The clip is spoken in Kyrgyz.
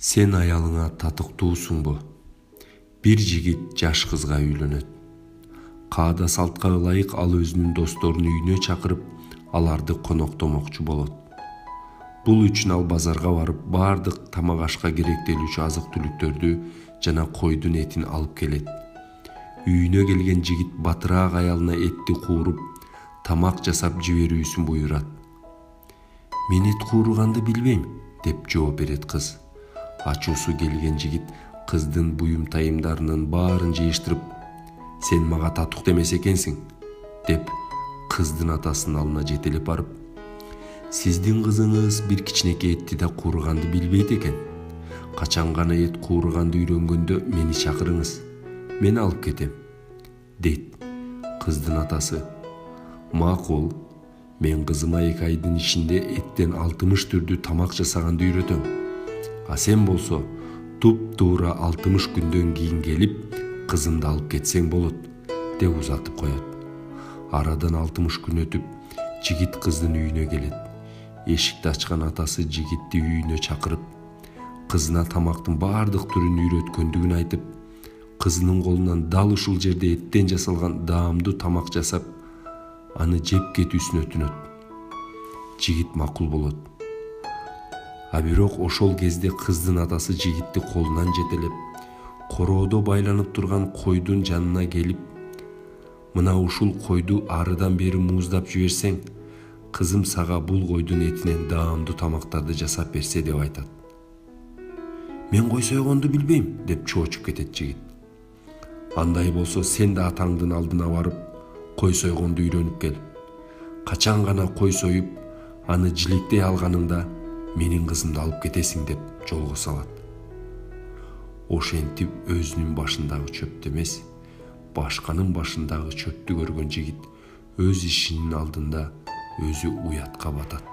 Сен аялыңа татыктуусуңбу? Бир жигит жаш кызга үйлөнөт. Каада салтка ылайык ал өзүнүн досторун үйүнө чакырып, аларды коноктомокчу болот. Бул үчүн ал базарга барып, бардык тамак ашка керектелүүчү азык-түлүктөрдү жана койдун этин алып келет. Үйүнө келген жигит батыраак аялына этти кууруп, тамак жасап жиберүүсүн буйрат. Мен эт кууруганды билбейм, деп жооп берет кыз. Ачуусу келген жигит кыздын буюм-тайымдарынын баарын жыйыштырып, "Сен мага татык эмес экенсиң", деп кыздын атасынын алдына жетелеп барып, "Сиздин кызыңыз бир кичинекей этти да кууруганды билбейт экен. Качан гана эт кууруганды үйрөнгөндө мени чакырыңыз, мен алып кетем", дейт. Кыздын атасы: "Макул, мен кызыма 2 айдын ичинде эттен 60 түрдүү тамак жасаганды үйрөтөм. А сен болсо туп-туура 60 күндөн кийин келип, кызымды алып кетсең болот", деп узатып коет. Арадан 60 күн өтүп, жигит кыздын үйүнө келет. Эшикти ачкан атасы жигитти үйүнө чакырып, кызына тамактын бардык түрүн үйрөткөндүгүн айтып, кызынын колунан дал ушул жерде эттен жасалган даамдуу тамак жасап, аны жеп кетүүсүн өтүнөт. Жигит макул болот. А бирок ошол кезде кыздын атасы жигитти колунан жетелеп, короодо байланып турган койдун жанына келип, "Мына ушул койду арыдан бери мууздап жиберсең, кызым сага бул койдун этинен даамдуу тамактарды жасап берсе", деп айтат. "Мен кой сойгонду билбейм", деп чоочуп кетет жигит. "Андай болсо сен да атаңдын алдына барып, кой сойгонду үйрөнүп кел. Качан гана кой союп, аны жиликтей алганыңда менин кызымды алып кетесиң", деп жолго салат. Ошентип өзүнүн башындагы чөптү эмес, башканын башындагы чөптү көргөн жигит өз ишинин алдында өзү уятка батат.